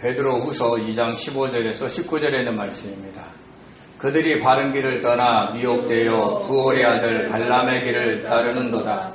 베드로후서 2장 15절에서 19절에 있는 말씀입니다. 그들이 바른 길을 떠나 미혹되어 부올의 아들 발람의 길을 따르는도다.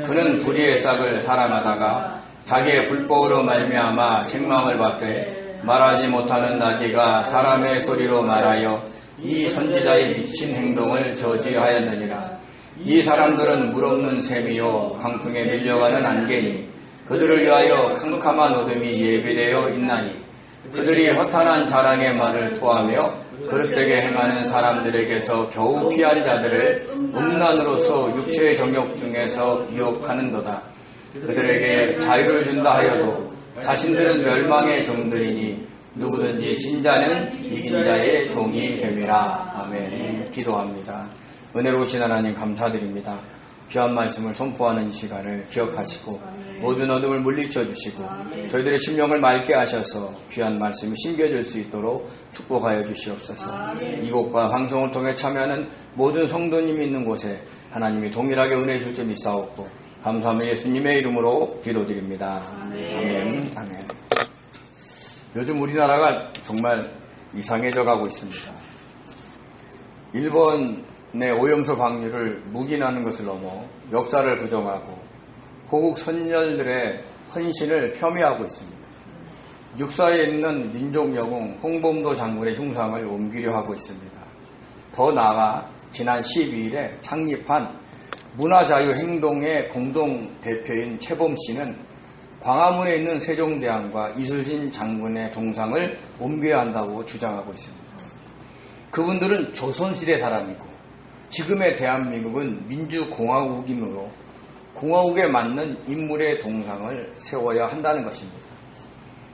그는 불의의 싹을 사랑하다가 자기의 불법으로 말미암아 책망을 받되 말하지 못하는 나귀가 사람의 소리로 말하여 이 선지자의 미친 행동을 저지하였느니라. 이 사람들은 물없는 셈이요 강풍에 밀려가는 안개니 그들을 위하여 캄캄한 어둠이 예비되어 있나니 그들이 허탄한 자랑의 말을 토하며 그릇되게 행하는 사람들에게서 겨우 피한 자들을 음란으로서 육체의 정욕 중에서 유혹하는도다. 그들에게 자유를 준다 하여도 자신들은 멸망의 종들이니 누구든지 진자는 이긴 자의 종이 됨이라. 아멘. 기도합니다. 은혜로우신 하나님 감사드립니다. 귀한 말씀을 선포하는 이 시간을 기억하시고 모든 어둠을 물리쳐 주시고 저희들의 심령을 맑게 하셔서 귀한 말씀이 심겨질 수 있도록 축복하여 주시옵소서. 이곳과 방송을 통해 참여하는 모든 성도님이 있는 곳에 하나님이 동일하게 은혜 주실 줄 믿사옵고 감사하며 예수님의 이름으로 기도드립니다. 아멘. 아멘. 요즘 우리나라가 정말 이상해져 가고 있습니다. 일본의 오염수 방류를 묵인하는 것을 넘어 역사를 부정하고 호국 선열들의 헌신을 폄훼하고 있습니다. 육사에 있는 민족영웅 홍범도 장군의 흉상을 옮기려 하고 있습니다. 더 나아가 지난 12일에 창립한 문화자유행동의 공동대표인 최범 씨는 광화문에 있는 세종대왕과 이순신 장군의 동상을 옮겨야 한다고 주장하고 있습니다. 그분들은 조선시대 사람이고 지금의 대한민국은 민주공화국이므로 공화국에 맞는 인물의 동상을 세워야 한다는 것입니다.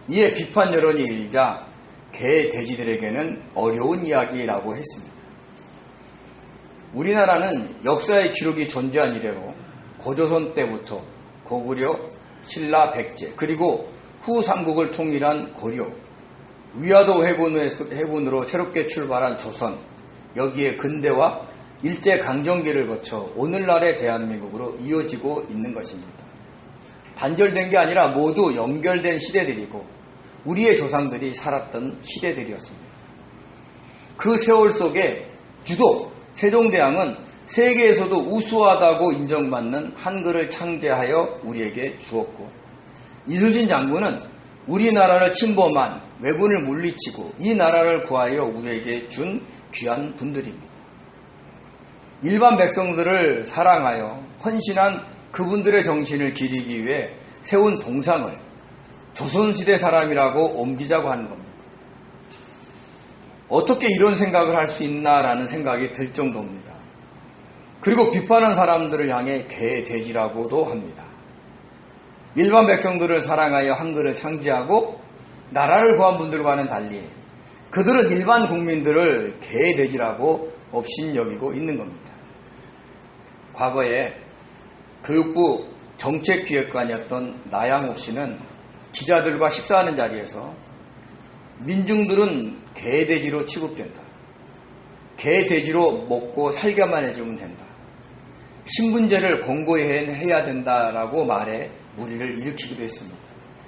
이에 비판 여론이 일자 개, 돼지들에게는 어려운 이야기라고 했습니다. 우리나라는 역사의 기록이 존재한 이래로 고조선 때부터 고구려, 신라, 백제 그리고 후 삼국을 통일한 고려, 위화도 해군으로 새롭게 출발한 조선, 여기에 근대와 일제강점기를 거쳐 오늘날의 대한민국으로 이어지고 있는 것입니다. 단절된 게 아니라 모두 연결된 시대들이고 우리의 조상들이 살았던 시대들이었습니다. 그 세월 속에 유독 세종대왕은 세계에서도 우수하다고 인정받는 한글을 창제하여 우리에게 주었고 이순신 장군은 우리나라를 침범한 왜군을 물리치고 이 나라를 구하여 우리에게 준 귀한 분들입니다. 일반 백성들을 사랑하여 헌신한 그분들의 정신을 기리기 위해 세운 동상을 조선시대 사람이라고 옮기자고 하는 겁니다. 어떻게 이런 생각을 할 수 있나라는 생각이 들 정도입니다. 그리고 비판한 사람들을 향해 개, 돼지라고도 합니다. 일반 백성들을 사랑하여 한글을 창제하고 나라를 구한 분들과는 달리 그들은 일반 국민들을 개, 돼지라고 업신여기고 있는 겁니다. 과거에 교육부 정책기획관이었던 나양욱 씨는 기자들과 식사하는 자리에서 민중들은 개, 돼지로 취급된다. 개, 돼지로 먹고 살게만 해주면 된다. 신분제를 공고히 해야 된다라고 말해 무리를 일으키기도 했습니다.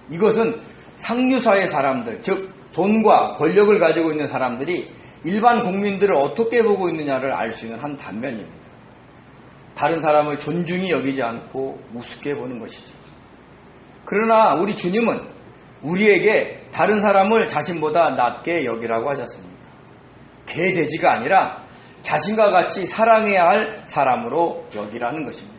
이것은 상류사회 사람들, 즉 돈과 권력을 가지고 있는 사람들이 일반 국민들을 어떻게 보고 있느냐를 알 수 있는 한 단면입니다. 다른 사람을 존중히 여기지 않고 우습게 보는 것이죠. 그러나 우리 주님은 우리에게 다른 사람을 자신보다 낮게 여기라고 하셨습니다. 개, 돼지가 아니라 자신과 같이 사랑해야 할 사람으로 여기라는 것입니다.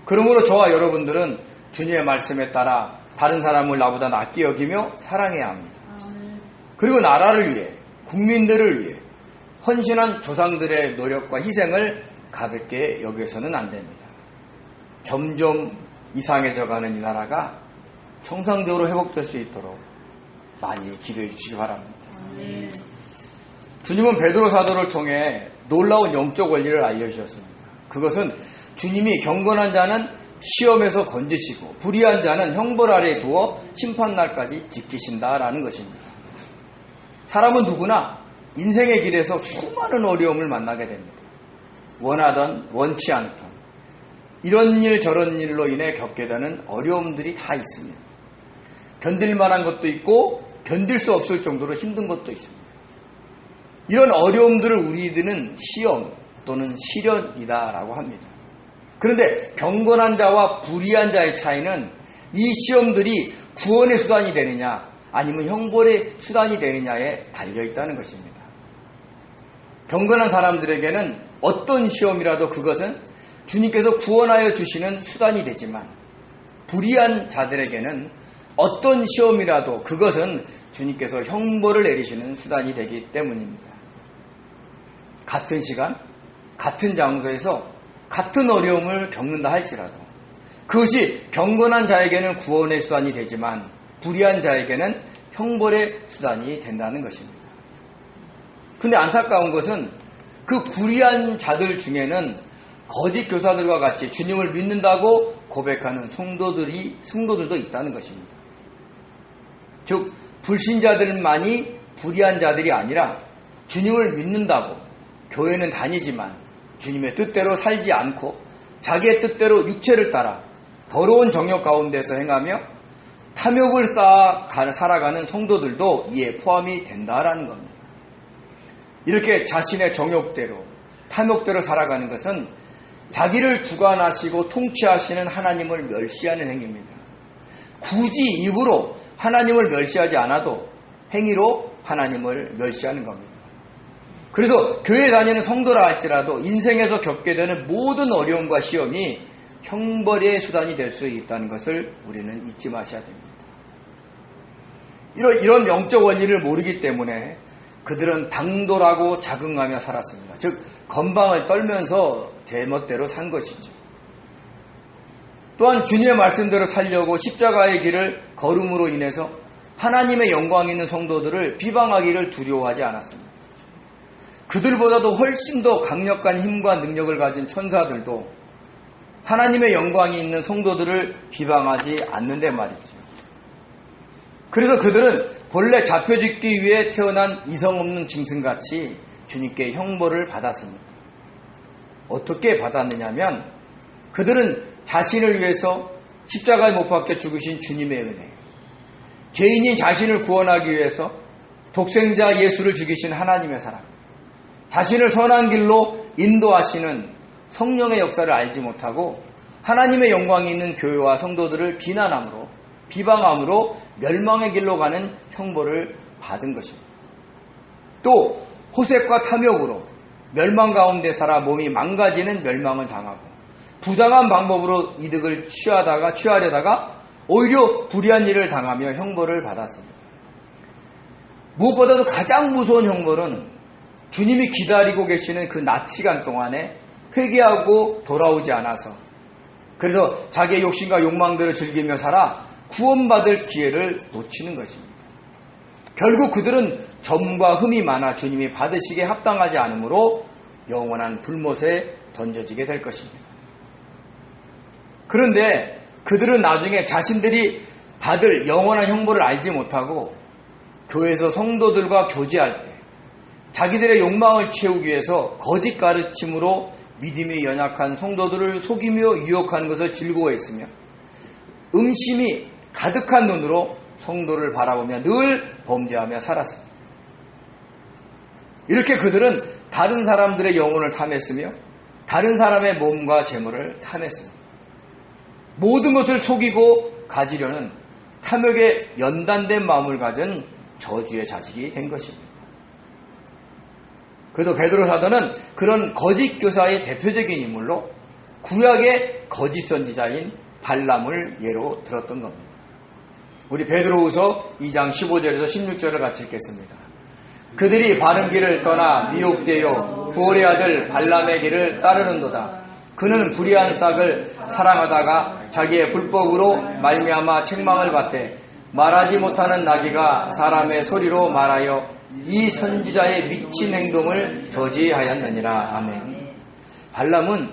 그러므로 저와 여러분들은 주님의 말씀에 따라 다른 사람을 나보다 낮게 여기며 사랑해야 합니다. 그리고 나라를 위해, 국민들을 위해 헌신한 조상들의 노력과 희생을 가볍게 여겨서는 안 됩니다. 점점 이상해져가는 이 나라가 정상적으로 회복될 수 있도록 많이 기도해 주시기 바랍니다. 주님은 베드로 사도를 통해 놀라운 영적 원리를 알려주셨습니다. 그것은 주님이 경건한 자는 시험에서 건지시고 불의한 자는 형벌 아래에 두어 심판날까지 지키신다라는 것입니다. 사람은 누구나 인생의 길에서 수많은 어려움을 만나게 됩니다. 원하던 원치 않던 이런 일 저런 일로 인해 겪게 되는 어려움들이 다 있습니다. 견딜 만한 것도 있고 견딜 수 없을 정도로 힘든 것도 있습니다. 이런 어려움들을 우리들은 시험 또는 시련이다라고 합니다. 그런데 경건한 자와 불의한 자의 차이는 이 시험들이 구원의 수단이 되느냐 아니면 형벌의 수단이 되느냐에 달려있다는 것입니다. 경건한 사람들에게는 어떤 시험이라도 그것은 주님께서 구원하여 주시는 수단이 되지만 불의한 자들에게는 어떤 시험이라도 그것은 주님께서 형벌을 내리시는 수단이 되기 때문입니다. 같은 시간, 같은 장소에서 같은 어려움을 겪는다 할지라도 그것이 경건한 자에게는 구원의 수단이 되지만 불의한 자에게는 형벌의 수단이 된다는 것입니다. 근데 안타까운 것은 그 불의한 자들 중에는 거짓 교사들과 같이 주님을 믿는다고 고백하는 성도들도 있다는 것입니다. 즉 불신자들만이 불의한 자들이 아니라 주님을 믿는다고 교회는 다니지만 주님의 뜻대로 살지 않고 자기의 뜻대로 육체를 따라 더러운 정욕 가운데서 행하며 탐욕을 쌓아 살아가는 성도들도 이에 포함이 된다라는 겁니다. 이렇게 자신의 정욕대로 탐욕대로 살아가는 것은 자기를 주관하시고 통치하시는 하나님을 멸시하는 행위입니다. 굳이 입으로 하나님을 멸시하지 않아도 행위로 하나님을 멸시하는 겁니다. 그래서 교회 다니는 성도라 할지라도 인생에서 겪게 되는 모든 어려움과 시험이 형벌의 수단이 될 수 있다는 것을 우리는 잊지 마셔야 됩니다. 이런 영적 원리를 모르기 때문에 그들은 당돌하고 자긍하며 살았습니다. 즉 건방을 떨면서 제멋대로 산 것이죠. 또한 주님의 말씀대로 살려고 십자가의 길을 걸음으로 인해서 하나님의 영광 있는 성도들을 비방하기를 두려워하지 않았습니다. 그들보다도 훨씬 더 강력한 힘과 능력을 가진 천사들도 하나님의 영광이 있는 성도들을 비방하지 않는데 말이죠. 그래서 그들은 본래 잡혀죽기 위해 태어난 이성 없는 짐승같이 주님께 형벌을 받았습니다. 어떻게 받았느냐면 그들은 자신을 위해서 십자가에 못 박혀 죽으신 주님의 은혜, 죄인인 자신을 구원하기 위해서 독생자 예수를 죽이신 하나님의 사랑, 자신을 선한 길로 인도하시는 성령의 역사를 알지 못하고 하나님의 영광이 있는 교회와 성도들을 비난함으로 비방함으로 멸망의 길로 가는 형벌을 받은 것입니다. 또 호색과 탐욕으로 멸망 가운데 살아 몸이 망가지는 멸망을 당하고 부당한 방법으로 이득을 취하려다가 오히려 불의한 일을 당하며 형벌을 받았습니다. 무엇보다도 가장 무서운 형벌은 주님이 기다리고 계시는 그 낮 시간 동안에 회개하고 돌아오지 않아서 그래서 자기의 욕심과 욕망들을 즐기며 살아 구원받을 기회를 놓치는 것입니다. 결국 그들은 점과 흠이 많아 주님이 받으시기에 합당하지 않으므로 영원한 불못에 던져지게 될 것입니다. 그런데 그들은 나중에 자신들이 받을 영원한 형벌을 알지 못하고 교회에서 성도들과 교제할 때 자기들의 욕망을 채우기 위해서 거짓 가르침으로 믿음이 연약한 성도들을 속이며 유혹하는 것을 즐거워했으며 음심이 가득한 눈으로 성도를 바라보며 늘 범죄하며 살았습니다. 이렇게 그들은 다른 사람들의 영혼을 탐했으며 다른 사람의 몸과 재물을 탐했습니다. 모든 것을 속이고 가지려는 탐욕에 연단된 마음을 가진 저주의 자식이 된 것입니다. 그래도 베드로 사도는 그런 거짓 교사의 대표적인 인물로 구약의 거짓 선지자인 발람을 예로 들었던 겁니다. 우리 베드로후서 2장 15절에서 16절을 같이 읽겠습니다. 그들이 바른 길을 떠나 미혹되어 부올의 아들 발람의 길을 따르는도다. 그는 불의한 싹을 사랑하다가 자기의 불법으로 말미암아 책망을 받되 말하지 못하는 나귀가 사람의 소리로 말하여 이 선지자의 미친 행동을 저지하였느니라. 아멘. 발람은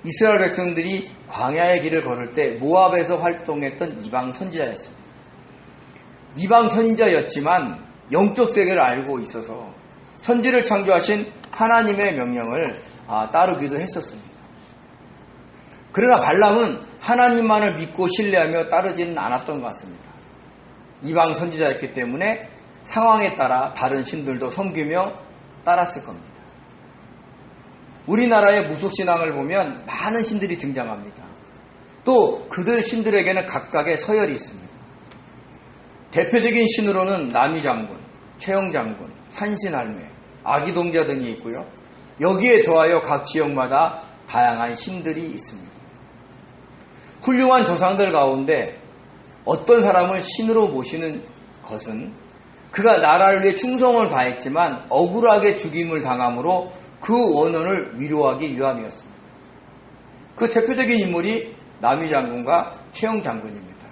이스라엘 백성들이 광야의 길을 걸을 때 모압에서 활동했던 이방 선지자였습니다. 이방 선지자였지만 영적 세계를 알고 있어서 천지를 창조하신 하나님의 명령을 따르기도 했었습니다. 그러나 발람은 하나님만을 믿고 신뢰하며 따르지는 않았던 것 같습니다. 이방 선지자였기 때문에 상황에 따라 다른 신들도 섬기며 따랐을 겁니다. 우리나라의 무속신앙을 보면 많은 신들이 등장합니다. 또 그들 신들에게는 각각의 서열이 있습니다. 대표적인 신으로는 남이장군, 최영장군, 산신할매, 아기동자 등이 있고요. 여기에 더하여 각 지역마다 다양한 신들이 있습니다. 훌륭한 조상들 가운데 어떤 사람을 신으로 모시는 것은 그가 나라를 위해 충성을 다했지만 억울하게 죽임을 당함으로 그 원혼을 위로하기 위함이었습니다. 그 대표적인 인물이 남이장군과 최영장군입니다.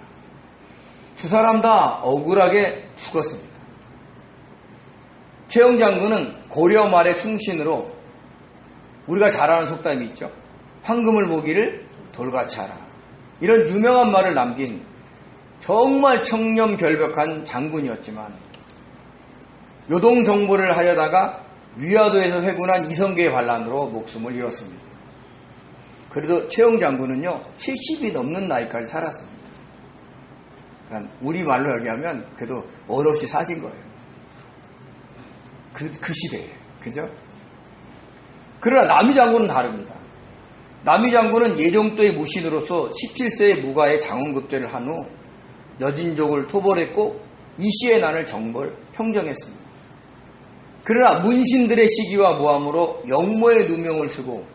두 사람 다 억울하게 죽었습니다. 최영장군은 고려 말의 충신으로 우리가 잘 아는 속담이 있죠. 황금을 보기를 돌같이 하라. 이런 유명한 말을 남긴 정말 청렴결벽한 장군이었지만 요동정보를 하려다가 위화도에서 회군한 이성계의 반란으로 목숨을 잃었습니다. 그래도 최영장군은요 70이 넘는 나이까지 살았습니다. 그러니까 우리말로 얘기하면 그래도 어렵이 사신 거예요. 그 시대에. 그죠? 그러나 남이장군은 다릅니다. 남이장군은 예종도의 무신으로서 17세의 무가의 장원급제를 한 후 여진족을 토벌했고 이시의 난을 평정했습니다. 그러나 문신들의 시기와 모함으로 영모의 누명을 쓰고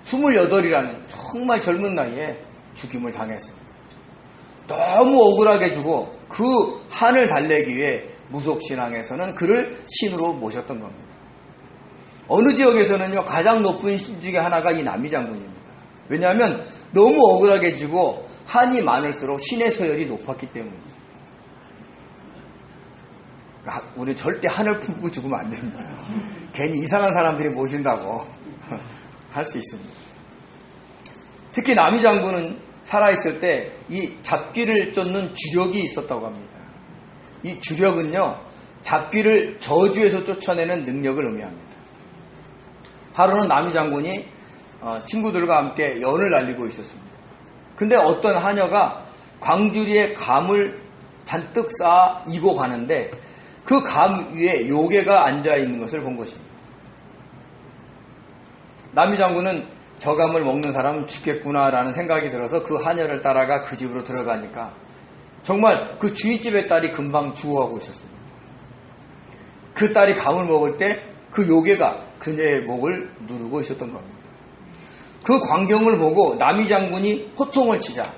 28이라는 정말 젊은 나이에 죽임을 당했습니다. 너무 억울하게 죽어 그 한을 달래기 위해 무속신앙에서는 그를 신으로 모셨던 겁니다. 어느 지역에서는요 가장 높은 신 중에 하나가 이 남이장군입니다. 왜냐하면 너무 억울하게 죽어 한이 많을수록 신의 서열이 높았기 때문입니다. 우리 절대 한을 품고 죽으면 안 됩니다. 괜히 이상한 사람들이 모신다고 할 수 있습니다. 특히 남이장군은 살아있을 때 이 잡귀를 쫓는 주력이 있었다고 합니다. 이 주력은요 잡귀를 저주에서 쫓아내는 능력을 의미합니다. 하루는 남이장군이 친구들과 함께 연을 날리고 있었습니다. 근데 어떤 하녀가 광주리에 감을 잔뜩 쌓아 이고 가는데 그 감 위에 요괴가 앉아있는 것을 본 것입니다. 남이장군은 저 감을 먹는 사람은 죽겠구나라는 생각이 들어서 그 하녀를 따라가 그 집으로 들어가니까 정말 그 주인집의 딸이 금방 죽어가고 있었습니다. 그 딸이 감을 먹을 때 그 요괴가 그녀의 목을 누르고 있었던 겁니다. 그 광경을 보고 남이장군이 호통을 치자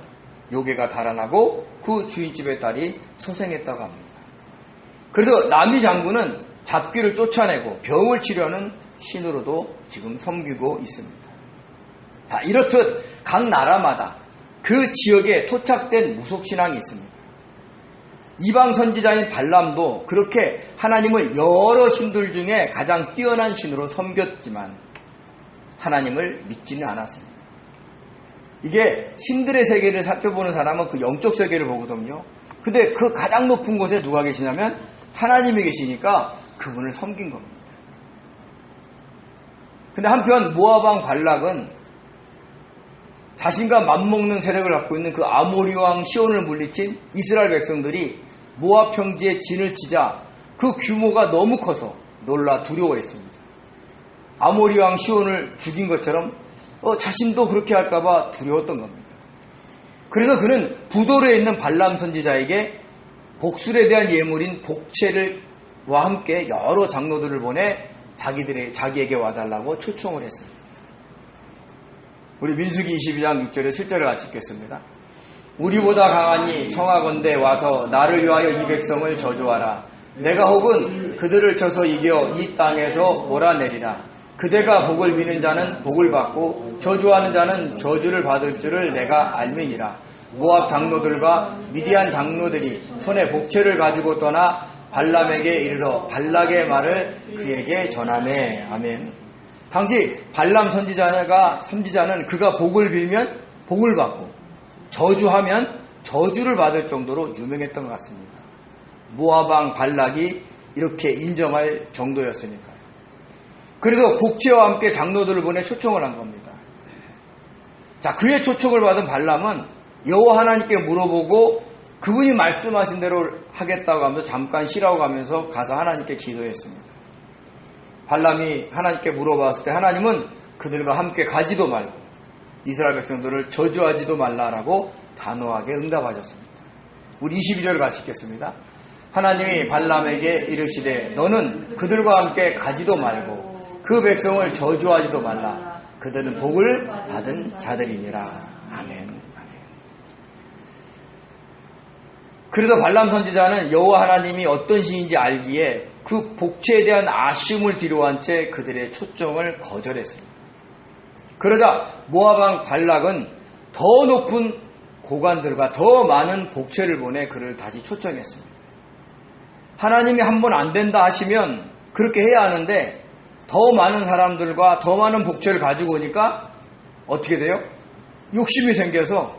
요괴가 달아나고 그 주인집의 딸이 소생했다고 합니다. 그래도 남이장군은 잡귀를 쫓아내고 병을 치료하는 신으로도 지금 섬기고 있습니다. 자, 이렇듯 각 나라마다 그 지역에 토착된 무속신앙이 있습니다. 이방 선지자인 발람도 그렇게 하나님을 여러 신들 중에 가장 뛰어난 신으로 섬겼지만 하나님을 믿지는 않았습니다. 이게 신들의 세계를 살펴보는 사람은 그 영적 세계를 보거든요. 근데 그 가장 높은 곳에 누가 계시냐면 하나님이 계시니까 그분을 섬긴 겁니다. 근데 한편 모압왕 발락은 자신과 맞먹는 세력을 갖고 있는 그 아모리 왕 시온을 물리친 이스라엘 백성들이 모압 평지에 진을 치자 그 규모가 너무 커서 놀라 두려워했습니다. 아모리 왕 시온을 죽인 것처럼 자신도 그렇게 할까봐 두려웠던 겁니다. 그래서 그는 부도르에 있는 발람 선지자에게 복술에 대한 예물인 복채와 함께 여러 장로들을 보내 자기에게 와달라고 초청을 했습니다. 우리 민수기 22장 6절에 7절을 같이 읽겠습니다. 우리보다 강하니 청하건대 와서 나를 위하여 이 백성을 저주하라. 내가 혹은 그들을 쳐서 이겨 이 땅에서 몰아내리라. 그대가 복을 비는 자는 복을 받고 저주하는 자는 저주를 받을 줄을 내가 알미니라. 모압 장로들과 미디안 장로들이 손에 복채를 가지고 떠나 발람에게 이르러 발락의 말을 그에게 전하매. 아멘. 당시 발람 선지자는 그가 복을 빌면 복을 받고 저주하면 저주를 받을 정도로 유명했던 것 같습니다. 모압왕 발락이 이렇게 인정할 정도였으니까요. 그래서 복채와 함께 장로들을 보내 초청을 한 겁니다. 자, 그의 초청을 받은 발람은 여호와 하나님께 물어보고 그분이 말씀하신 대로 하겠다고 하면서 잠깐 쉬라고 하면서 가서 하나님께 기도했습니다. 발람이 하나님께 물어봤을 때 하나님은 그들과 함께 가지도 말고 이스라엘 백성들을 저주하지도 말라라고 단호하게 응답하셨습니다. 우리 22절 같이 읽겠습니다. 하나님이 발람에게 이르시되 너는 그들과 함께 가지도 말고 그 백성을 저주하지도 말라. 그들은 복을 받은 자들이니라. 아멘. 그래도 발람 선지자는 여호와 하나님이 어떤 신인지 알기에 그 복체에 대한 아쉬움을 뒤로한 채 그들의 초청을 거절했습니다. 그러자 모압 왕 발락은 더 높은 고관들과 더 많은 복체를 보내 그를 다시 초청했습니다. 하나님이 한 번 안 된다 하시면 그렇게 해야 하는데 더 많은 사람들과 더 많은 복체를 가지고 오니까 어떻게 돼요? 욕심이 생겨서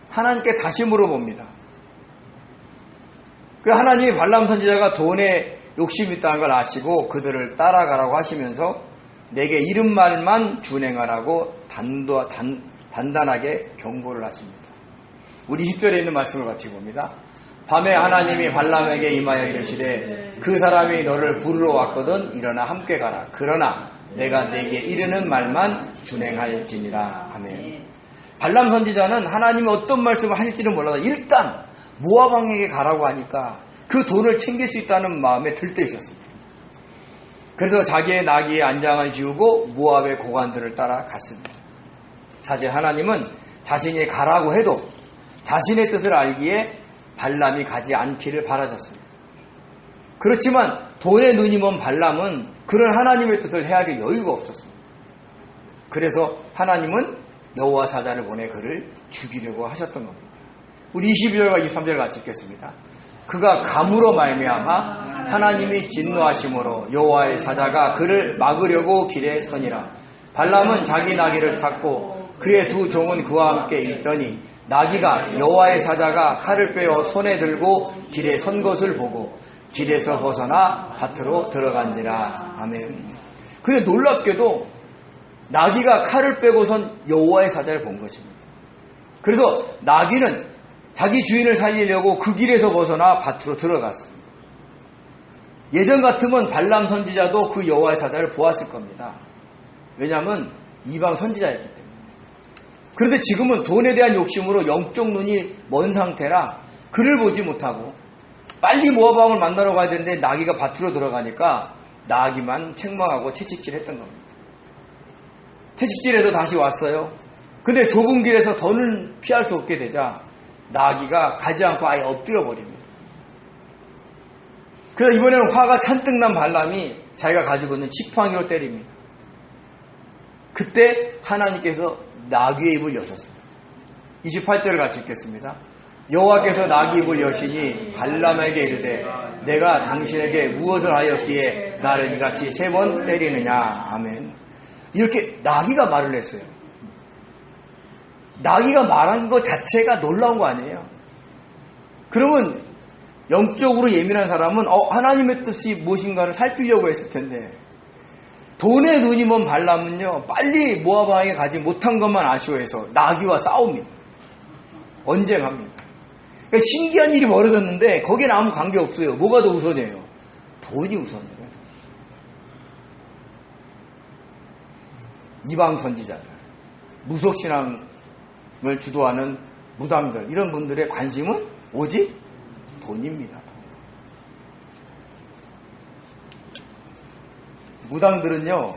하나님께 다시 물어봅니다. 그 하나님이 발람 선지자가 돈에 욕심이 있다는 걸 아시고 그들을 따라가라고 하시면서 내게 이른 말만 준행하라고 단단하게 경고를 하십니다. 우리 10절에 있는 말씀을 같이 봅니다. 밤에 하나님이 발람에게 임하여 이르시되 그 사람이 너를 부르러 왔거든 일어나 함께 가라. 그러나 내가 내게 이르는 말만 준행할지니라. 아멘. 발람 선지자는 하나님이 어떤 말씀을 하실지는 몰라도 일단 모압 왕에게 가라고 하니까 그 돈을 챙길 수 있다는 마음에 들떠 있었습니다. 그래서 자기의 나귀의 안장을 지우고 모압의 고관들을 따라 갔습니다. 사실 하나님은 자신이 가라고 해도 자신의 뜻을 알기에 발람이 가지 않기를 바라셨습니다. 그렇지만 돈의 눈이 먼 발람은 그런 하나님의 뜻을 헤아릴 여유가 없었습니다. 그래서 하나님은 여호와 사자를 보내 그를 죽이려고 하셨던 겁니다. 우리 22절과 23절 같이 읽겠습니다. 그가 감으로 말미암아 하나님이 진노하심으로 여호와의 사자가 그를 막으려고 길에 서니라. 발람은 자기 나귀를 탔고 그의 두 종은 그와 함께 있더니 나귀가 여호와의 사자가 칼을 빼어 손에 들고 길에 선 것을 보고 길에서 벗어나 밭으로 들어간지라. 아멘. 근데 놀랍게도 나귀가 칼을 빼고선 여호와의 사자를 본 것입니다. 그래서 나귀는 자기 주인을 살리려고 그 길에서 벗어나 밭으로 들어갔습니다. 예전 같으면 발람 선지자도 그 여호와의 사자를 보았을 겁니다. 왜냐하면 이방 선지자였기 때문에. 그런데 지금은 돈에 대한 욕심으로 영적 눈이 먼 상태라 그를 보지 못하고 빨리 모압 왕을 만나러 가야 되는데 나귀가 밭으로 들어가니까 나귀만 책망하고 채찍질 했던 겁니다. 채찍질해서 다시 왔어요. 근데 좁은 길에서 더는 피할 수 없게 되자 나귀가 가지 않고 아예 엎드려 버립니다. 그래서 이번에는 화가 잔뜩 난 발람이 자기가 가지고 있는 지팡이로 때립니다. 그때 하나님께서 나귀의 입을 여셨습니다. 28절을 같이 읽겠습니다. 여호와께서 나귀 입을 여시니 발람에게 이르되 내가 당신에게 무엇을 하였기에 나를 이같이 3번 때리느냐. 아멘. 이렇게 나귀가 말을 했어요. 나귀가 말한 것 자체가 놀라운 거 아니에요. 그러면 영적으로 예민한 사람은 하나님의 뜻이 무엇인가를 살피려고 했을 텐데 돈의 눈이 먼 발람은요 빨리 모압 왕에 가지 못한 것만 아쉬워해서 나귀와 싸웁니다. 언쟁합니다. 그러니까 신기한 일이 벌어졌는데 거기엔 아무 관계 없어요. 뭐가 더 우선이에요? 돈이 우선이에요. 이방 선지자들, 무속신앙을 주도하는 무당들 이런 분들의 관심은 오직 돈입니다. 무당들은요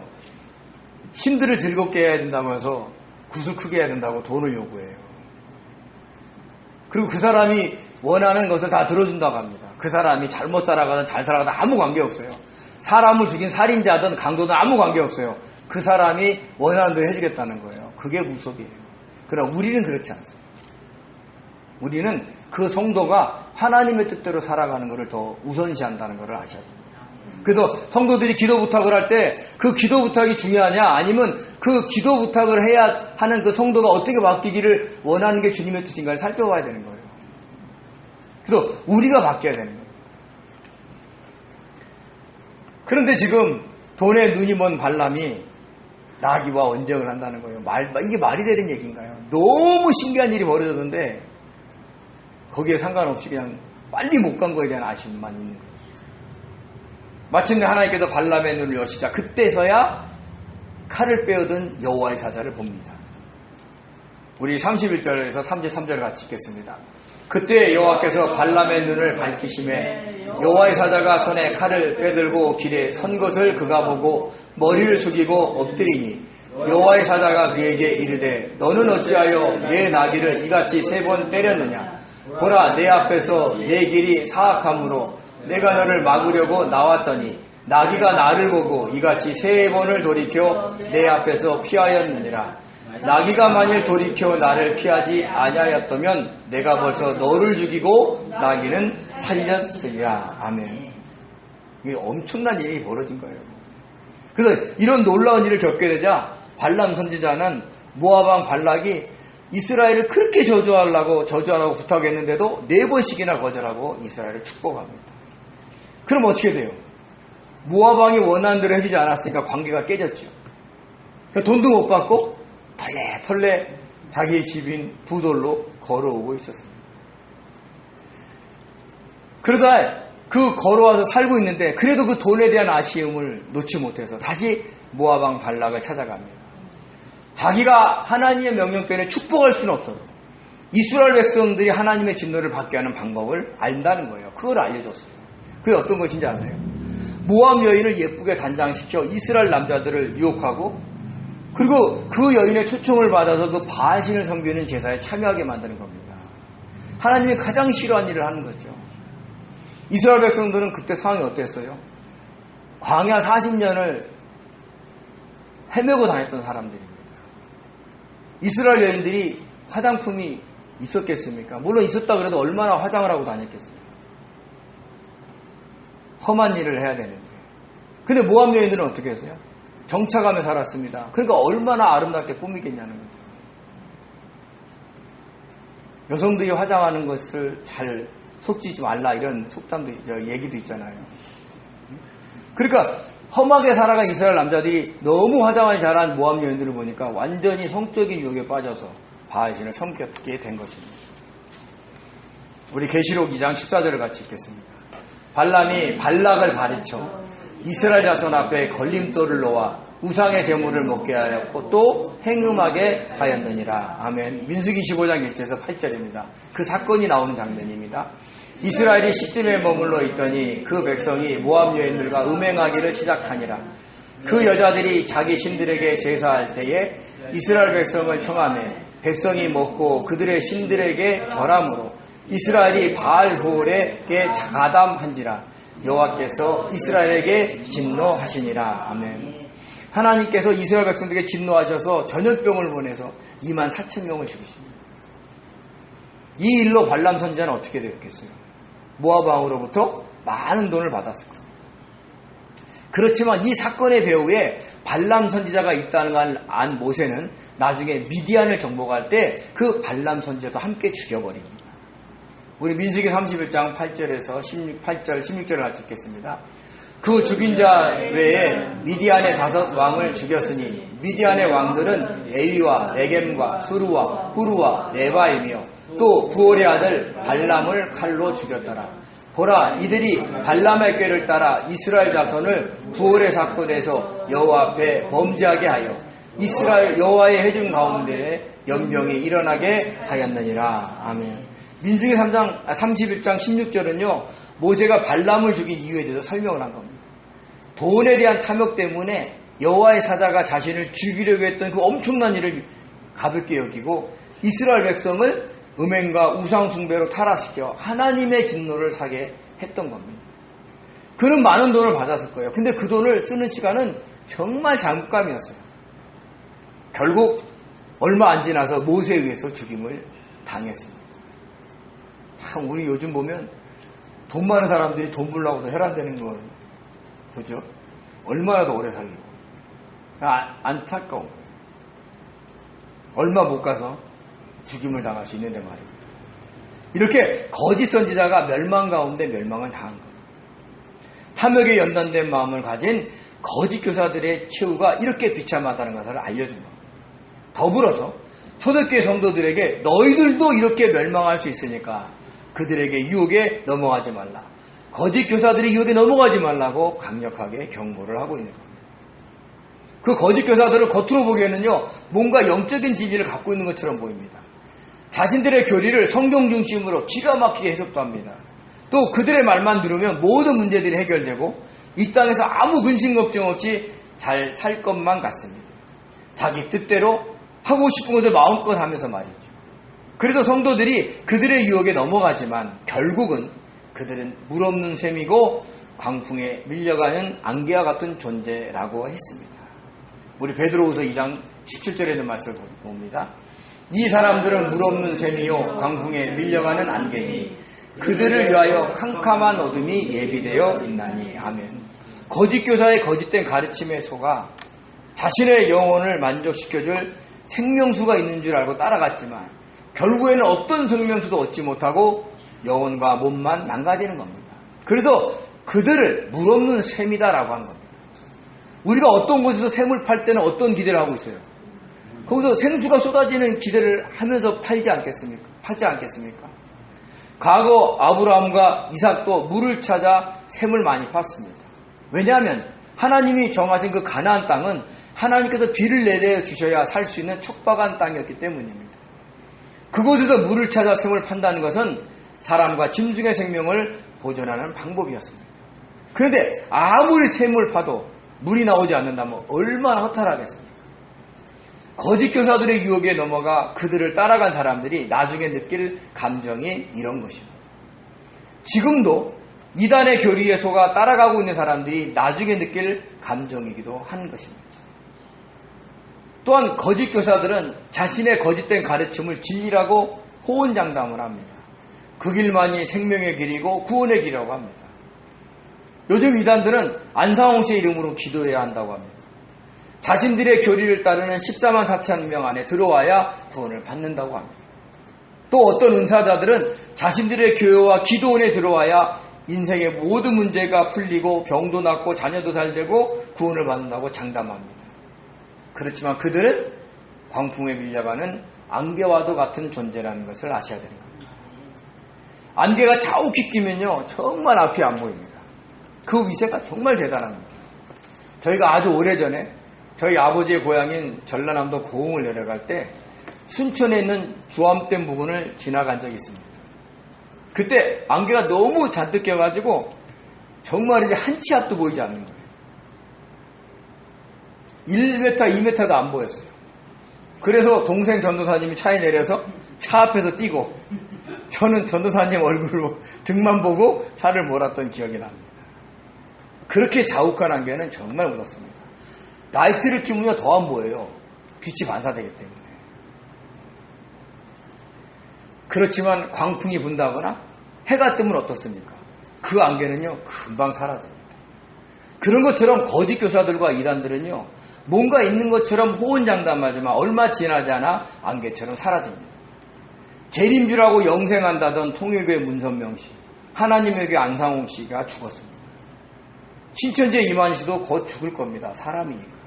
신들을 즐겁게 해야 된다면서 굿을 크게 해야 된다고 돈을 요구해요. 그리고 그 사람이 원하는 것을 다 들어준다고 합니다. 그 사람이 잘못 살아가든 잘 살아가든 아무 관계없어요. 사람을 죽인 살인자든 강도든 아무 관계없어요. 그 사람이 원하는 대로 해주겠다는 거예요. 그게 무속이에요. 그러나 우리는 그렇지 않습니다. 우리는 그 성도가 하나님의 뜻대로 살아가는 것을 더 우선시한다는 것을 아셔야 됩니다. 그래서 성도들이 기도 부탁을 할 때 그 기도 부탁이 중요하냐 아니면 그 기도 부탁을 해야 하는 그 성도가 어떻게 바뀌기를 원하는 게 주님의 뜻인가를 살펴봐야 되는 거예요. 그래서 우리가 바뀌어야 되는 거예요. 그런데 지금 돈에 눈이 먼 발람이 나귀와 언쟁을 한다는 거예요. 이게 말이 되는 얘기인가요? 너무 신기한 일이 벌어졌는데 거기에 상관없이 그냥 빨리 못 간 거에 대한 아쉬움만 있는 거죠. 마침내 하나님께서 발람의 눈을 여시자 그때서야 칼을 빼어든 여호와의 사자를 봅니다. 우리 31절에서 33절 같이 읽겠습니다. 그때 여호와께서 발람의 눈을 밝히심에 여호와의 사자가 손에 칼을 빼들고 길에 선 것을 그가 보고 머리를 숙이고 엎드리니 여호와의 사자가 그에게 이르되 너는 어찌하여 내 나귀를 이같이 3번 때렸느냐. 보라, 내 앞에서 내 길이 사악함으로 내가 너를 막으려고 나왔더니 나귀가 나를 보고 이같이 3번을 돌이켜 내 앞에서 피하였느니라. 나귀가 만일 돌이켜 나를 피하지 아니하였다면 내가 벌써 너를 죽이고 나귀는 살렸으리라. 아멘. 이게 엄청난 일이 벌어진 거예요. 그래서 이런 놀라운 일을 겪게 되자 발람 선지자는 모압 왕 발락이 이스라엘을 그렇게 저주하라고 부탁했는데도 4번씩이나 거절하고 이스라엘을 축복합니다. 그럼 어떻게 돼요? 모압 왕이 원하는 대로 해주지 않았으니까 관계가 깨졌죠. 그러니까 돈도 못 받고 털레 자기의 집인 부돌로 걸어오고 있었습니다. 그러다 그 걸어와서 살고 있는데 그래도 그 돈에 대한 아쉬움을 놓지 못해서 다시 모압 왕 발락을 찾아갑니다. 자기가 하나님의 명령 때문에 축복할 수는 없어도 이스라엘 백성들이 하나님의 진노를 받게 하는 방법을 안다는 거예요. 그걸 알려줬어요. 그게 어떤 것인지 아세요? 모압 여인을 예쁘게 단장시켜 이스라엘 남자들을 유혹하고 그리고 그 여인의 초청을 받아서 그 바알신을 섬기는 제사에 참여하게 만드는 겁니다. 하나님이 가장 싫어하는 일을 하는 거죠. 이스라엘 백성들은 그때 상황이 어땠어요? 광야 40년을 헤매고 다녔던 사람들입니다. 이스라엘 여인들이 화장품이 있었겠습니까? 물론 있었다 그래도 얼마나 화장을 하고 다녔겠어요. 험한 일을 해야 되는데. 근데 모압 여인들은 어떻게 했어요? 정착하며 살았습니다. 그러니까 얼마나 아름답게 꾸미겠냐는 거죠. 여성들이 화장하는 것을 잘 속지지 말라 이런 속담도 얘기도 있잖아요. 그러니까 험하게 살아간 이스라엘 남자들이 너무 화장을 잘한 모압 여인들을 보니까 완전히 성적인 유혹에 빠져서 바알신을 섬기게 된 것입니다. 우리 계시록 2장 14절을 같이 읽겠습니다. 발람이 발락을 가르쳐 이스라엘 자손 앞에 걸림돌을 놓아 우상의 제물을 먹게 하였고 또 행음하게 하였느니라. 아멘. 민수기 15장 1절에서 8절입니다. 그 사건이 나오는 장면입니다. 이스라엘이 시딤에 머물러 있더니 그 백성이 모압 여인들과 음행하기를 시작하니라. 그 여자들이 자기 신들에게 제사할 때에 이스라엘 백성을 청하매 백성이 먹고 그들의 신들에게 절함으로 이스라엘이 바알보올에게 가담한지라. 여호와께서 이스라엘에게 진노하시니라. 아멘. 하나님께서 이스라엘 백성들에게 진노하셔서 전염병을 보내서 24,000명을 죽이십니다. 이 일로 발람 선지자는 어떻게 되었겠어요? 모압 왕으로부터 많은 돈을 받았을 겁니다. 그렇지만 이 사건의 배후에 발람 선지자가 있다는 걸 안 모세는 나중에 미디안을 정복할 때 그 발람 선지자도 함께 죽여버립니다. 우리 민수기 31장 8절에서 18절, 16절을 같이 읽겠습니다. 그 죽인 자 외에 미디안의 5 왕을 죽였으니 미디안의 왕들은 에위와 레겜과 수루와 후루와 레바이며 또 부올의 아들 발람을 칼로 죽였더라. 보라, 이들이 발람의 꾀를 따라 이스라엘 자손을 부올의 사건에서 여호와 앞에 범죄하게 하여 이스라엘 여호와의 회중 가운데 연병이 일어나게 하였느니라. 아멘. 민수기 31장 16절은요 모세가 발람을 죽인 이유에 대해서 설명을 한 겁니다. 돈에 대한 탐욕 때문에 여호와의 사자가 자신을 죽이려고 했던 그 엄청난 일을 가볍게 여기고 이스라엘 백성을 음행과 우상 숭배로 타락시켜 하나님의 진노를 사게 했던 겁니다. 그는 많은 돈을 받았을 거예요. 근데 그 돈을 쓰는 시간은 정말 잠깐이었어요. 결국 얼마 안 지나서 모세에 의해서 죽임을 당했습니다. 참 우리 요즘 보면 돈 많은 사람들이 돈 벌려고도 혈안되는 거 보죠. 얼마나 더 오래 살려고. 안타까운 거예요. 얼마 못 가서 죽임을 당할 수 있는데 말입니다. 이렇게 거짓 선지자가 멸망 가운데 멸망을 당한 겁니다. 탐욕에 연단된 마음을 가진 거짓 교사들의 최후가 이렇게 비참하다는 것을 알려준 겁니다. 더불어서 초대교회 성도들에게 너희들도 이렇게 멸망할 수 있으니까 그들에게 유혹에 넘어가지 말라. 거짓 교사들이 유혹에 넘어가지 말라고 강력하게 경고를 하고 있는 겁니다. 그 거짓 교사들을 겉으로 보기에는요, 뭔가 영적인 지지를 갖고 있는 것처럼 보입니다. 자신들의 교리를 성경 중심으로 기가 막히게 해석도 합니다. 또 그들의 말만 들으면 모든 문제들이 해결되고 이 땅에서 아무 근심 걱정 없이 잘 살 것만 같습니다. 자기 뜻대로 하고 싶은 것을 마음껏 하면서 말이죠. 그래도 성도들이 그들의 유혹에 넘어가지만 결국은 그들은 물 없는 셈이고 광풍에 밀려가는 안개와 같은 존재라고 했습니다. 우리 베드로후서 2장 17절에 있는 말씀을 봅니다. 이 사람들은 물 없는 셈이요 광풍에 밀려가는 안개니 그들을 위하여 캄캄한 어둠이 예비되어 있나니. 아멘. 거짓 교사의 거짓된 가르침에 속아 자신의 영혼을 만족시켜줄 생명수가 있는 줄 알고 따라갔지만 결국에는 어떤 생명수도 얻지 못하고 영혼과 몸만 망가지는 겁니다. 그래서 그들을 물 없는 셈이다라고 한 겁니다. 우리가 어떤 곳에서 샘을 팔 때는 어떤 기대를 하고 있어요? 거기서 생수가 쏟아지는 기대를 하면서 팔지 않겠습니까? 과거 아브라함과 이삭도 물을 찾아 샘을 많이 팠습니다. 왜냐하면 하나님이 정하신 그 가나안 땅은 하나님께서 비를 내려 주셔야 살 수 있는 척박한 땅이었기 때문입니다. 그곳에서 물을 찾아 샘을 판다는 것은 사람과 짐승의 생명을 보존하는 방법이었습니다. 그런데 아무리 샘을 파도 물이 나오지 않는다면 얼마나 허탈하겠습니까? 거짓 교사들의 유혹에 넘어가 그들을 따라간 사람들이 나중에 느낄 감정이 이런 것입니다. 지금도 이단의 교리에 속아 따라가고 있는 사람들이 나중에 느낄 감정이기도 한 것입니다. 또한 거짓 교사들은 자신의 거짓된 가르침을 진리라고 호언장담을 합니다. 그 길만이 생명의 길이고 구원의 길이라고 합니다. 요즘 이단들은 안상홍 씨의 이름으로 기도해야 한다고 합니다. 자신들의 교리를 따르는 14만 4천 명 안에 들어와야 구원을 받는다고 합니다. 또 어떤 은사자들은 자신들의 교회와 기도원에 들어와야 인생의 모든 문제가 풀리고 병도 낫고 자녀도 잘 되고 구원을 받는다고 장담합니다. 그렇지만 그들은 광풍에 밀려가는 안개와도 같은 존재라는 것을 아셔야 되는 겁니다. 안개가 자욱히 끼면요 정말 앞이 안 보입니다. 그 위세가 정말 대단합니다. 저희가 아주 오래전에 저희 아버지의 고향인 전라남도 고흥을 내려갈 때 순천에 있는 주암댐 부근을 지나간 적이 있습니다. 그때 안개가 너무 잔뜩 껴가지고 정말 이제 한 치 앞도 보이지 않는 거예요. 1m, 2m도 안 보였어요. 그래서 동생 전도사님이 차에 내려서 차 앞에서 뛰고 저는 전도사님 얼굴로 등만 보고 차를 몰았던 기억이 납니다. 그렇게 자욱한 안개는 정말 무섭습니다. 라이트를 켜면 더 안 보여요. 빛이 반사되기 때문에. 그렇지만 광풍이 분다거나 해가 뜨면 어떻습니까? 그 안개는요 금방 사라집니다. 그런 것처럼 거짓 교사들과 이단들은요 뭔가 있는 것처럼 호언장담하지만 얼마 지나지 않아 안개처럼 사라집니다. 재림주라고 영생한다던 통일교의 문선명 씨, 하나님의 교회 안상홍 씨가 죽었습니다. 신천지의 이만희 씨도 곧 죽을 겁니다. 사람이니까.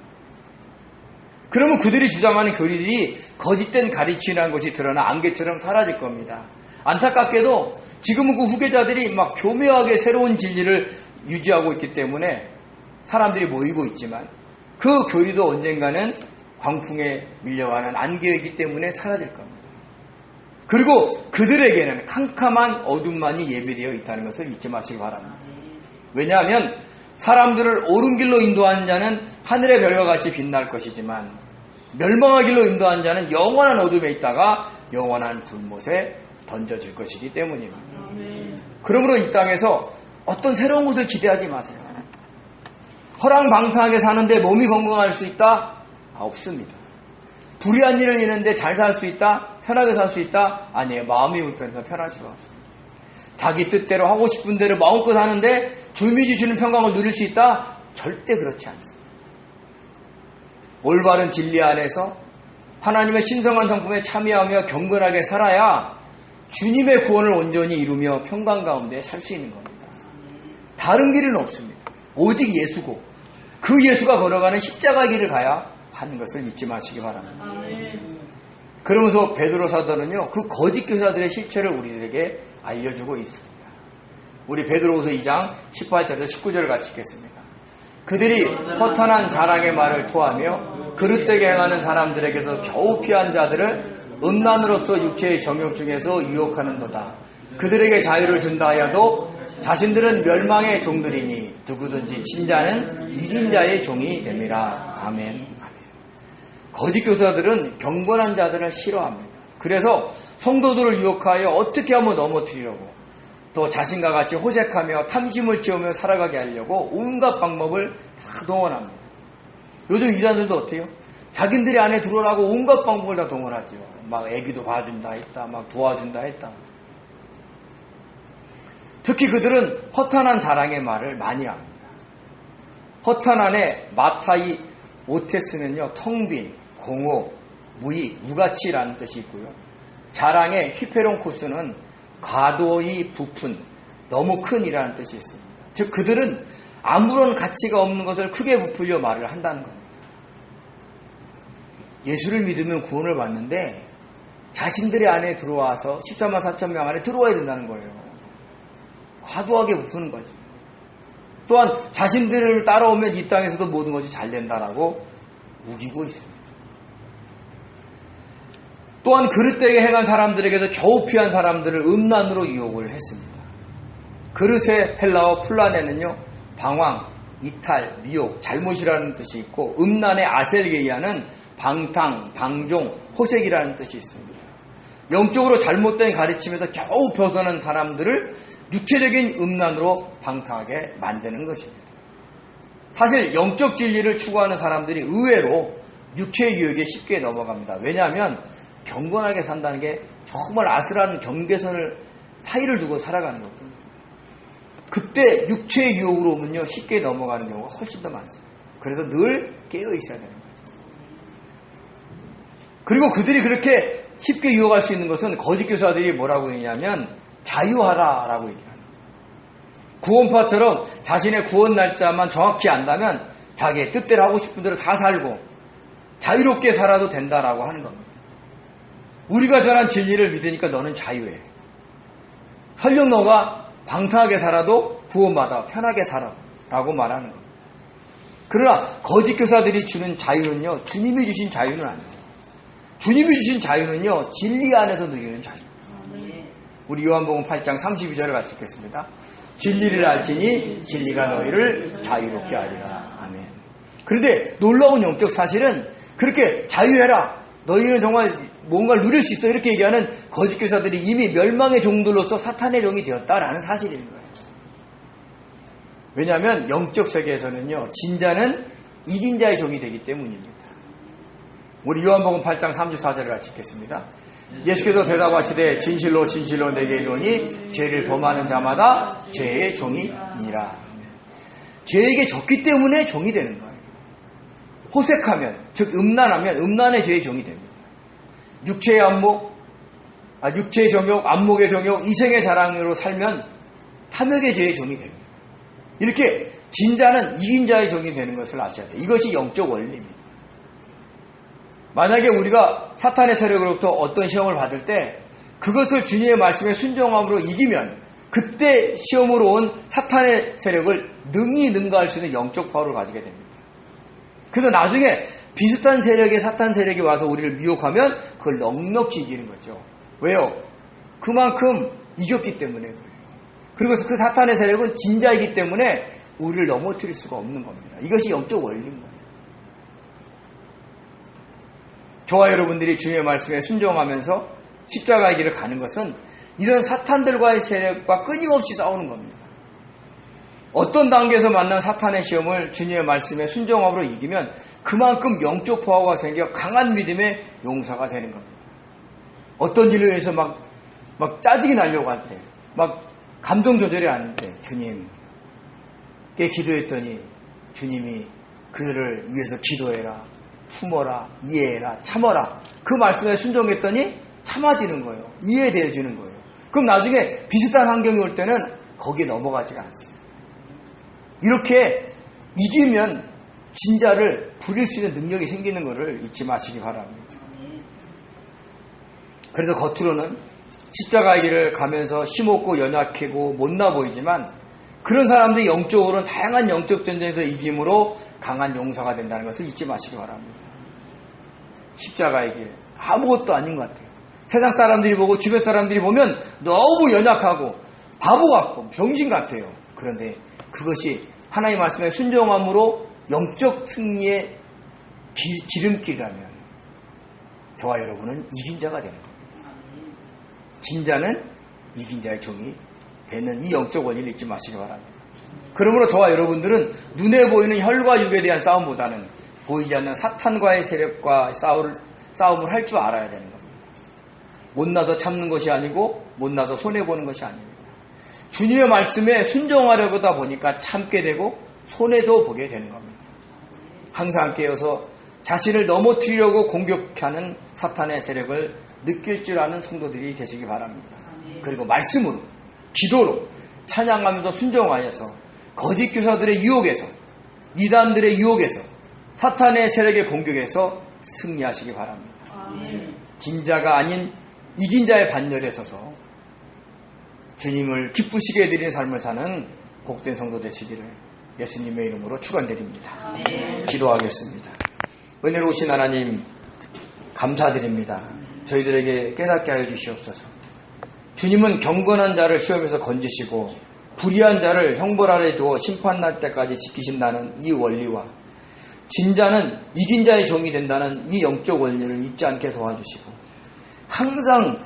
그러면 그들이 주장하는 교리들이 거짓된 가르침이라는 것이 드러나 안개처럼 사라질 겁니다. 안타깝게도 지금은 그 후계자들이 막 교묘하게 새로운 진리를 유지하고 있기 때문에 사람들이 모이고 있지만 그 교리도 언젠가는 광풍에 밀려가는 안개이기 때문에 사라질 겁니다. 그리고 그들에게는 캄캄한 어둠만이 예비되어 있다는 것을 잊지 마시기 바랍니다. 왜냐하면 사람들을 옳은 길로 인도하는 자는 하늘의 별과 같이 빛날 것이지만 멸망의 길로 인도하는 자는 영원한 어둠에 있다가 영원한 불못에 던져질 것이기 때문입니다. 그러므로 이 땅에서 어떤 새로운 것을 기대하지 마세요. 허랑방탕하게 사는데 몸이 건강할 수 있다? 없습니다. 불의한 일을 이는데 잘 살 수 있다? 편하게 살 수 있다? 아니에요. 마음이 불편해서 편할 수가 없습니다. 자기 뜻대로 하고 싶은 대로 마음껏 하는데 주님이 주시는 평강을 누릴 수 있다? 절대 그렇지 않습니다. 올바른 진리 안에서 하나님의 신성한 성품에 참여하며 경건하게 살아야 주님의 구원을 온전히 이루며 평강 가운데 살 수 있는 겁니다. 다른 길은 없습니다. 오직 예수고 그 예수가 걸어가는 십자가 길을 가야 하는 것을 잊지 마시기 바랍니다. 그러면서 베드로 사도는요 그 거짓 교사들의 실체를 우리들에게 알려주고 있습니다. 우리 베드로후서 2장 18절에서 19절을 같이 읽겠습니다. 그들이 허탄한 자랑의 말을 토하며 그릇되게 행하는 사람들에게서 겨우 피한 자들을 음란으로서 육체의 정욕 중에서 유혹하는도다. 그들에게 자유를 준다 하여도 자신들은 멸망의 종들이니 누구든지 진 자는 이긴 자의 종이 됨이라. 아멘. 거짓 교사들은 경건한 자들을 싫어합니다. 그래서 성도들을 유혹하여 어떻게 하면 넘어뜨리려고, 또 자신과 같이 호색하며 탐심을 채우며 살아가게 하려고 온갖 방법을 다 동원합니다. 요즘 이단들도 어때요? 자기들이 안에 들어오라고 온갖 방법을 다 동원하죠. 막 애기도 봐준다 했다, 막 도와준다 했다. 특히 그들은 허탄한 자랑의 말을 많이 합니다. 허탄한의 마타이 오테스는요, 텅빈, 공허, 무의, 무가치라는 뜻이 있고요. 자랑의 히페론코스는 과도히 부푼, 너무 큰이라는 뜻이 있습니다. 즉 그들은 아무런 가치가 없는 것을 크게 부풀려 말을 한다는 겁니다. 예수를 믿으면 구원을 받는데 자신들의 안에 들어와서 14만 4천 명 안에 들어와야 된다는 거예요. 과도하게 부푸는 거죠. 또한 자신들을 따라오면 이 땅에서도 모든 것이 잘 된다라고 우기고 있습니다. 또한 그릇되게 행한 사람들에게서 겨우 피한 사람들을 음란으로 유혹을 했습니다. 그릇의 헬라어 플라네는요, 방황, 이탈, 미혹, 잘못이라는 뜻이 있고, 음란의 아셀게이아는 방탕, 방종, 호색이라는 뜻이 있습니다. 영적으로 잘못된 가르침에서 겨우 벗어난 사람들을 육체적인 음란으로 방탕하게 만드는 것입니다. 사실 영적 진리를 추구하는 사람들이 의외로 육체의 유혹에 쉽게 넘어갑니다. 왜냐하면 경건하게 산다는 게 정말 아슬한 경계선을 사이를 두고 살아가는 거거든요. 그때 육체의 유혹으로 오면요, 쉽게 넘어가는 경우가 훨씬 더 많습니다. 그래서 늘 깨어 있어야 되는 거예요. 그리고 그들이 그렇게 쉽게 유혹할 수 있는 것은 거짓 교사들이 뭐라고 했냐면 자유하라라고 얘기합니다. 구원파처럼 자신의 구원 날짜만 정확히 안다면 자기의 뜻대로 하고 싶은 대로 다 살고 자유롭게 살아도 된다라고 하는 겁니다. 우리가 전한 진리를 믿으니까 너는 자유해. 설령 너가 방탕하게 살아도 구원받아 편하게 살아 라고 말하는 겁니다. 그러나 거짓 교사들이 주는 자유는요, 주님이 주신 자유는 아니에요. 주님이 주신 자유는요, 진리 안에서 누리는 자유. 우리 요한복음 8장 32절을 같이 읽겠습니다. 진리를 알지니 진리가 너희를 자유롭게 하리라. 아멘. 그런데 놀라운 영적 사실은 그렇게 자유해라, 너희는 정말 뭔가를 누릴 수 있어, 이렇게 얘기하는 거짓 교사들이 이미 멸망의 종들로서 사탄의 종이 되었다라는 사실인 거예요. 왜냐하면 영적 세계에서는요, 진자는 이긴 자의 종이 되기 때문입니다. 우리 요한복음 8장 34절을 같이 읽겠습니다. 예수께서 대답하시되 진실로 진실로 내게 이르노니 죄를 범하는 자마다 죄의 종이니라. 죄에게 졌기 때문에 종이 되는 거예요. 호색하면, 즉 음란하면 음란의 죄의 종이 됩니다. 육체의 안목, 육체의 정욕, 안목의 정욕, 이생의 자랑으로 살면 탐욕의 죄의 종이 됩니다. 이렇게 진자는 이긴 자의 종이 되는 것을 아셔야 돼요. 이것이 영적 원리입니다. 만약에 우리가 사탄의 세력으로부터 어떤 시험을 받을 때 그것을 주님의 말씀에 순종함으로 이기면 그때 시험으로 온 사탄의 세력을 능히 능가할 수 있는 영적 파워를 가지게 됩니다. 그래서 나중에 비슷한 세력의 사탄 세력이 와서 우리를 미혹하면 그걸 넉넉히 이기는 거죠. 왜요? 그만큼 이겼기 때문에 그래요. 그리고 그 사탄의 세력은 진자이기 때문에 우리를 넘어뜨릴 수가 없는 겁니다. 이것이 영적 원리인 거예요. 저와 여러분들이 주님의 말씀에 순종하면서 십자가의 길을 가는 것은 이런 사탄들과의 세력과 끊임없이 싸우는 겁니다. 어떤 단계에서 만난 사탄의 시험을 주님의 말씀에 순종함으로 이기면 그만큼 영적 파워가 생겨 강한 믿음의 용사가 되는 겁니다. 어떤 일로 인해서 막 짜증이 나려고 할 때, 막 감정 조절이 안 돼. 주님께 기도했더니 주님이 그들을 위해서 기도해라, 품어라, 이해해라, 참어라. 그 말씀에 순종했더니 참아지는 거예요. 이해되어 주는 거예요. 그럼 나중에 비슷한 환경이 올 때는 거기에 넘어가지가 않습니다. 이렇게 이기면 진자를 부릴 수 있는 능력이 생기는 것을 잊지 마시기 바랍니다. 그래서 겉으로는 십자가의 길을 가면서 힘없고 연약하고 못나 보이지만 그런 사람들이 영적으로는 다양한 영적 전쟁에서 이김으로 강한 용사가 된다는 것을 잊지 마시기 바랍니다. 십자가의 길, 아무것도 아닌 것 같아요. 세상 사람들이 보고 주변 사람들이 보면 너무 연약하고 바보 같고 병신 같아요. 그런데 그것이 하나님의 말씀에 순종함으로 영적 승리의 지름길이라면 저와 여러분은 이긴 자가 되는 겁니다. 진자는 이긴 자의 종이 되는 이 영적 원리를 잊지 마시기 바랍니다. 그러므로 저와 여러분들은 눈에 보이는 혈과 육에 대한 싸움보다는 보이지 않는 사탄과의 세력과 싸움을 할 줄 알아야 되는 겁니다. 못나서 참는 것이 아니고 못나서 손해보는 것이 아닙니다. 주님의 말씀에 순종하려다 보니까 참게 되고 손해도 보게 되는 겁니다. 항상 깨어서 자신을 넘어뜨리려고 공격하는 사탄의 세력을 느낄 줄 아는 성도들이 되시기 바랍니다. 그리고 말씀으로, 기도로, 찬양하면서 순종하여서 거짓 교사들의 유혹에서, 이단들의 유혹에서, 사탄의 세력의 공격에서 승리하시기 바랍니다. 진자가 아닌 이긴 자의 반열에 서서 주님을 기쁘시게 해드리는 삶을 사는 복된 성도 되시기를 예수님의 이름으로 축원드립니다. 기도하겠습니다. 은혜로우신 하나님 감사드립니다. 저희들에게 깨닫게 하여 주시옵소서. 주님은 경건한 자를 시험에서 건지시고 불의한 자를 형벌 아래 두어 심판날 때까지 지키신다는 이 원리와 진자는 이긴 자의 종이 된다는 이 영적 원리를 잊지 않게 도와주시고 항상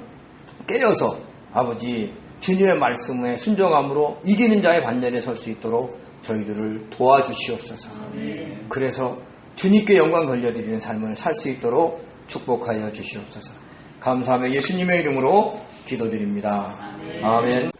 깨어서 아버지 주님의 말씀에 순종함으로 이기는 자의 반열에 설 수 있도록 저희들을 도와주시옵소서. 그래서 주님께 영광 돌려드리는 삶을 살 수 있도록 축복하여 주시옵소서. 감사하며 예수님의 이름으로 기도드립니다. 아멘.